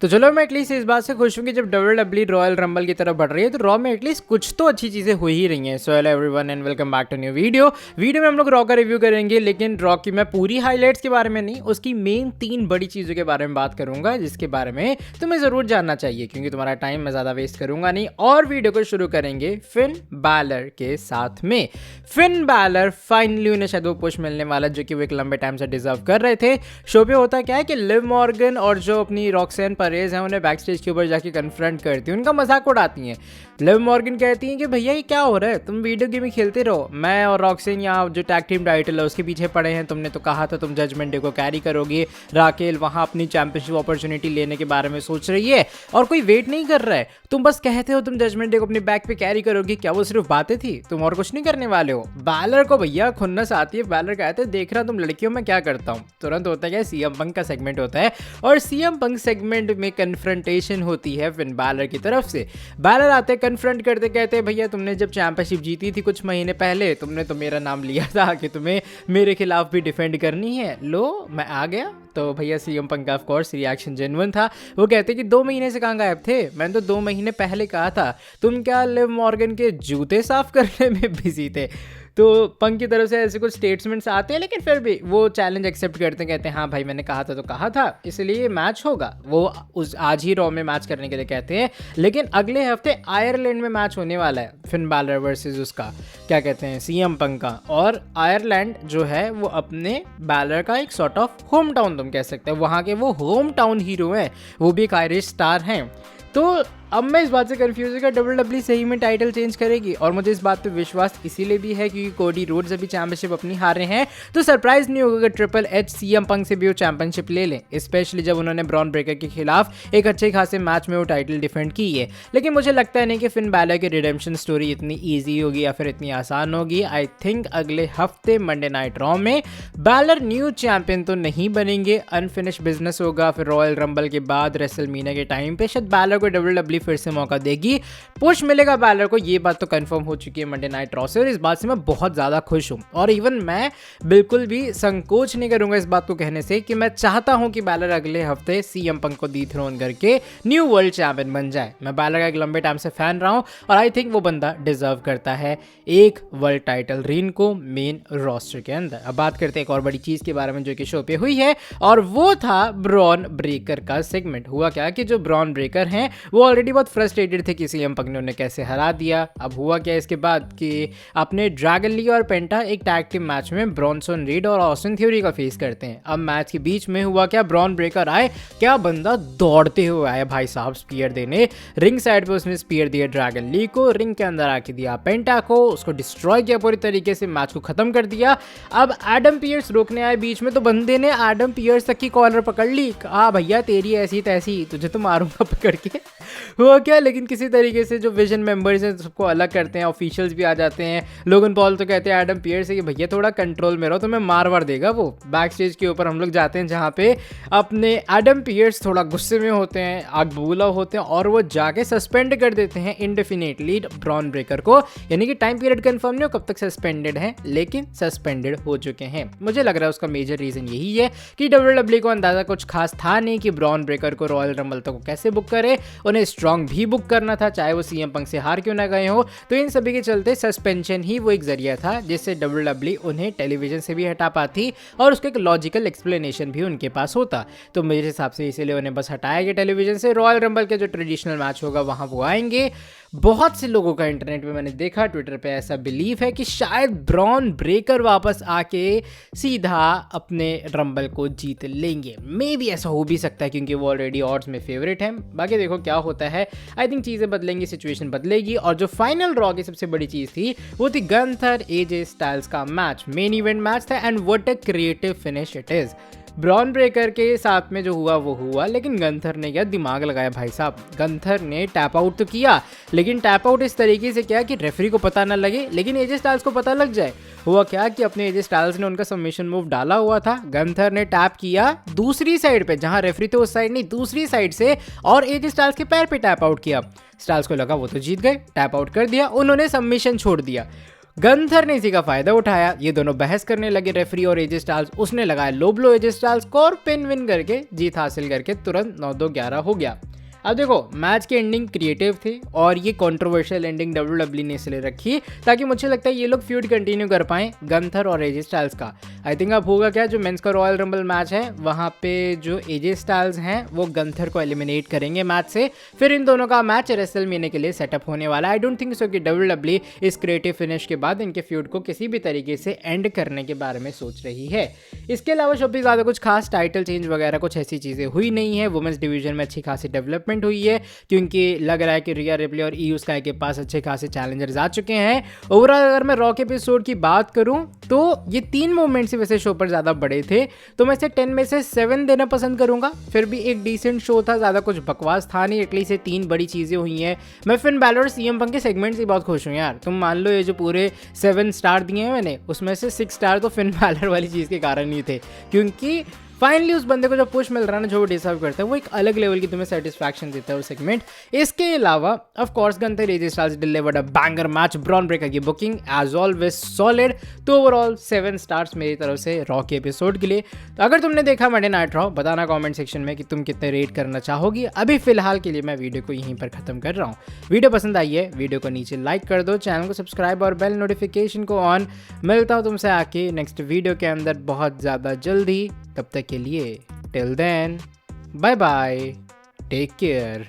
तो चलो मैं एटलीस्ट इस बात से खुश हूँ कि जब WWE रॉयल रंबल की तरफ बढ़ रही है तो रॉ में एटलीस्ट कुछ तो अच्छी चीज़ें हो ही रही हैं। So hello everyone and welcome back to new video में हम लोग रॉ का रिव्यू करेंगे, लेकिन रॉ की मैं पूरी हाइलाइट्स के बारे में नहीं, उसकी मेन 3 बड़ी चीज़ों के बारे में बात करूंगा जिसके बारे में तुम्हें ज़रूर जानना चाहिए, क्योंकि तुम्हारा टाइम मैं ज़्यादा वेस्ट करूंगा नहीं। और वीडियो को शुरू करेंगे फिन बैलर के साथ में। फिन बैलर फाइनली उन्हें शायद वो पुश मिलने वाला जो कि वो एक लंबे टाइम से डिजर्व कर रहे थे। शो पे होता क्या है कि लिव मॉर्गन और जो अपनी रॉक्सेन परेज है उन्हें बैक स्टेज के ऊपर जाके कन्फ्रंट करती हैं, उनका मजाक उड़ाती हैं। लिव मॉर्गन कहती हैं कि भैया ये क्या हो रहा है, तुम वीडियो गेम ही खेलते रहो, मैं और रॉक्सेन यहाँ जो टैग टीम टाइटल है उसके पीछे पड़े हैं, तुमने तो कहा था तुम जजमेंट डे को कैरी करोगे। राकेल वहाँ अपनी चैंपियनशिप अपॉर्चुनिटी लेने के बारे में सोच रही है और कोई वेट नहीं कर रहा है, तुम बस कहते हो तुम जजमेंट डे को अपने बैक पे कैरी करोगे, क्या वो सिर्फ बातें थी, तुम और कुछ नहीं करने वाले हो। बैलर को भैया खुन्नस आती है। बैलर कहते हैं देख रहा तुम लड़कियों में क्या करता हूँ। तुरंत होता है सीएम पंक का सेगमेंट होता है और सीएम पंक सेगमेंट में कन्फ्रंटेशन होती है फिन बैलर की तरफ से। बैलर आते हैं कन्फ्रंट करते, कहते हैं भैया तुमने जब चैंपियनशिप जीती थी कुछ महीने पहले, तुमने तो मेरा नाम लिया था कि तुम्हें मेरे खिलाफ भी डिफेंड करनी है, लो मैं आ गया। तो भैया सीएम पंक का ऑफ कोर्स रिएक्शन जेन्युइन था। वो कहते कि 2 महीने से कहाँ गायब थे, मैंने तो 2 महीने पहले कहा था, तुम क्या लिव मॉर्गन के जूते साफ करने में बिजी थे। तो पंक की तरफ से ऐसे कुछ स्टेटमेंट्स आते हैं, लेकिन फिर भी वो चैलेंज एक्सेप्ट करते हैं, कहते हैं हाँ भाई मैंने कहा था तो कहा था, इसलिए मैच होगा। वो उस आज ही रॉ में मैच करने के लिए कहते हैं, लेकिन अगले हफ्ते आयरलैंड में मैच होने वाला है फिन बैलर वर्सेस उसका क्या कहते हैं सीएम पंक का। और आयरलैंड जो है वो अपने बैलर का एक सॉर्ट ऑफ होम टाउन तुम कह सकते हैं, वहाँ के वो होम टाउन हीरो हैं, वो भी एक आयरिश स्टार हैं। तो अब मैं इस बात से कंफ्यूज हूँ कि WWE सही में टाइटल चेंज करेगी, और मुझे इस बात पे विश्वास इसीलिए भी है क्योंकि कोडी रोड्स अभी चैंपियनशिप अपनी हार रहे हैं, तो सरप्राइज नहीं होगा कि ट्रिपल एच सीएम पंक से भी वो चैंपियनशिप ले लें, स्पेशली जब उन्होंने ब्रॉन ब्रेकर के खिलाफ एक अच्छे खासे मैच में वो टाइटल डिफेंड की है। लेकिन मुझे लगता है नहीं कि फिन बैलर की रिडेम्पशन स्टोरी इतनी ईजी होगी या फिर इतनी आसान होगी। आई थिंक अगले हफ्ते मंडे नाइट रॉ में बैलर न्यू चैंपियन तो नहीं बनेंगे, अनफिनिश बिजनेस होगा। फिर रॉयल रंबल के बाद रेसलमीनिया के टाइम पे शायद बैलर को WWE फिर से मौका देगी, पुश मिलेगा बैलर को, ये बात तो कंफर्म हो चुकी है मंडे नाइट रॉ से, और इस बात से मैं बहुत ज़्यादा खुश हूँ। और इवन मैं बिल्कुल भी संकोच नहीं करूंगा इस बात को कहने से कि मैं चाहता हूँ कि बैलर अगले हफ्ते सीएम पंक को डिथ्रोन करके न्यू वर्ल्ड चैंपियन बन जाए। मैं बैलर का एक लंबे टाइम से फैन रहा हूँ और आई थिंक वो बंदा डिजर्व करता है एक वर्ल्ड टाइटल रीन को मेन रोस्टर के अंदर। अब बात करते हैं एक और बड़ी चीज़ के बारे में जो कि शो पे हुई है, और वो था ब्रॉन ब्रेकर का सेगमेंट। हुआ क्या कि जो ब्रॉन ब्रेकर हैं वो ऑलरेडी बहुत फ्रस्ट्रेटेड थे कि सीएम पंक ने उन्हें कैसे हरा दिया। अब हुआ क्या इसके बाद कि अपने ड्रैगन ली और पेंटा एक टैग टीम मैच में ब्रॉनसन रीड और ऑस्टिन थ्योरी का फेस करते हैं। अब मैच के बीच में हुआ क्या, ब्रॉन ब्रेकर आए, क्या बंदा दौड़ते हुए आया भाई साहब स्पीयर देने, रिंग साइड पे उसने स्पीयर दिया ड्रैगन ली को, रिंग के अंदर आके दिया पेंटा को, उसको डिस्ट्रॉय किया पूरी तरीके से, मैच को खत्म कर दिया। अब एडम पियर्स रोकने आए बीच में, तो बंदे ने एडम पियर्स तक की कॉलर पकड़ ली, कहा भैया तेरी ऐसी तैसी, तुझे तो मारूंगा पकड़ के। हुआ क्या, लेकिन किसी तरीके से जो विजन मेंबर्स हैं सबको अलग करते हैं, ऑफिशियल्स भी आ जाते हैं। लोगन पॉल तो कहते हैं एडम पियर्स से कि भैया थोड़ा कंट्रोल में रहो, तुम्हें मार वार देगा वो। बैक स्टेज के ऊपर हम लोग जाते हैं जहाँ पे अपने एडम पियर्स थोड़ा गुस्से में होते हैं, आग बबूला होते हैं, और वो जाके सस्पेंड कर देते हैं इंडेफिनेटली ब्रॉन ब्रेकर को, यानी कि टाइम पीरियड कंफर्म नहीं हो कब तक सस्पेंडेड है, लेकिन सस्पेंडेड हो चुके हैं। मुझे लग रहा है उसका मेजर रीजन यही है कि WWE को अंदाजा कुछ खास था नहीं कि ब्रॉन ब्रेकर को रॉयल रंबल तक कैसे बुक करे, उन्हें स्ट्रॉन्ग भी बुक करना था चाहे वो सीएम पंक से हार क्यों ना गए हो। तो इन सभी के चलते सस्पेंशन ही वो एक जरिया था जिससे WWE उन्हें टेलीविजन से भी हटा पाती और उसका एक लॉजिकल एक्सप्लेनेशन भी उनके पास होता। तो मेरे हिसाब से इसीलिए उन्हें बस हटाया गया टेलीविजन से। रॉयल रंबल के जो ट्रेडिशनल मैच होगा वहां वो आएंगे। बहुत से लोगों का इंटरनेट पे मैंने देखा, ट्विटर पे ऐसा बिलीव है कि शायद ब्रॉन ब्रेकर वापस आके सीधा अपने रंबल को जीत लेंगे। मे बी ऐसा हो भी सकता है क्योंकि वो ऑलरेडी ऑड्स में फेवरेट हैं। बाकी देखो क्या होता है, आई थिंक चीज़ें बदलेंगी, सिचुएशन बदलेगी। और जो फाइनल रॉ की सबसे बड़ी चीज़ थी वो थी गंथर एजे स्टाइल्स का मैच, मेन इवेंट मैच था, and what a creative finish it is. Bron Breakker के साथ में जो हुआ वो हुआ, लेकिन गंथर ने क्या दिमाग लगाया भाई साहब। गंथर ने टैप आउट तो किया, लेकिन टैप आउट इस तरीके से किया कि रेफरी को पता ना लगे लेकिन एजे स्टाइल्स को पता लग जाए। हुआ क्या कि अपने एजे स्टाइल्स ने उनका सबमिशन मूव डाला हुआ था, गंथर ने टैप किया दूसरी साइड पे, जहां रेफरी थे उस साइड नहीं, दूसरी साइड से, और एजे स्टाइल्स के पैर पे टैप आउट किया। स्टाइल्स को लगा वो तो जीत गए, टैप आउट कर दिया, उन्होंने सबमिशन छोड़ दिया। गंथर ने इसी का फायदा उठाया, ये दोनों बहस करने लगे रेफरी और एजे स्टाइल्स, उसने लगाया लो ब्लो एजे स्टाइल्स को और पिन विन करके जीत हासिल करके तुरंत 9-2-11 हो गया। अब देखो मैच की एंडिंग क्रिएटिव थी और ये कंट्रोवर्शियल एंडिंग डब्ल्यूडब्ल्यूई ने इसलिए रखी ताकि मुझे लगता है ये लोग फ्यूड कंटिन्यू कर पाएं गंथर और एजे स्टाइल्स का। आई थिंक अब होगा क्या, जो मेंस का रॉयल रंबल मैच है वहाँ पे जो एजे स्टाइल्स हैं वो गंथर को एलिमिनेट करेंगे मैच से, फिर इन दोनों का मैच रेसलमेनिया के लिए सेटअप होने वाला है। आई डोंट थिंक सो कि डब्ल्यूडब्ल्यूई इस क्रिएटिव फिनिश के बाद इनके फ्यूड को किसी भी तरीके से एंड करने के बारे में सोच रही है। इसके अलावा शो पे ज़्यादा कुछ खास टाइटल चेंज वगैरह कुछ ऐसी चीज़ें हुई नहीं है। वुमेंस डिवीजन में अच्छी खासी डेवलपमेंट हुई है क्योंकि लग रहा है कि रिया रिप्ले और ईयू स्काई के पास अच्छे खासे चैलेंजर्स आ चुके हैं। ओवरऑल अगर मैं रॉ के एपिसोड की बात करूं तो ये 3 मोमेंट्स ही वैसे शो पर ज़्यादा बड़े थे, तो मैं इसे 10 में से 7 देना पसंद करूंगा। फिर भी एक डिसेंट शो था, ज़्यादा कुछ बकवास था नहीं, एटलीस्ट ये 3 बड़ी चीज़ें हुई हैं। मैं फिन बैलर और सीएम पंक के सेगमेंट से बहुत खुश हूँ यार। तुम मान लो ये जो पूरे 7 स्टार दिए हैं मैंने, उसमें से 6 स्टार तो फिन बैलर वाली चीज़ के कारण ही थे, क्योंकि फाइनली उस बंदे को जो पुश मिल रहा है ना, जो वो डिजर्व करता है, वो एक अलग लेवल की तुम्हें सेटिस्फैक्शन देता है वो सेगमेंट। इसके अलावा of course Gunther AJ Styles delivered a banger match, Bron Breakker की बुकिंग एज ऑलवेज सॉलिड। तो ओवरऑल 7 स्टार्स मेरी तरफ से रॉ के एपिसोड के लिए। तो अगर तुमने देखा मंडे नाइट रॉ, बताना कमेंट सेक्शन में कि तुम कितने रेट करना चाहोगी। अभी फिलहाल के लिए मैं वीडियो को यहीं पर खत्म कर रहा हूँ। वीडियो पसंद आई है वीडियो को नीचे लाइक कर दो, चैनल को सब्सक्राइब और बेल नोटिफिकेशन को ऑन। मिलता हूँ तुमसे आके नेक्स्ट वीडियो के अंदर बहुत ज़्यादा जल्दी। तब तक के लिए till then bye bye, take care.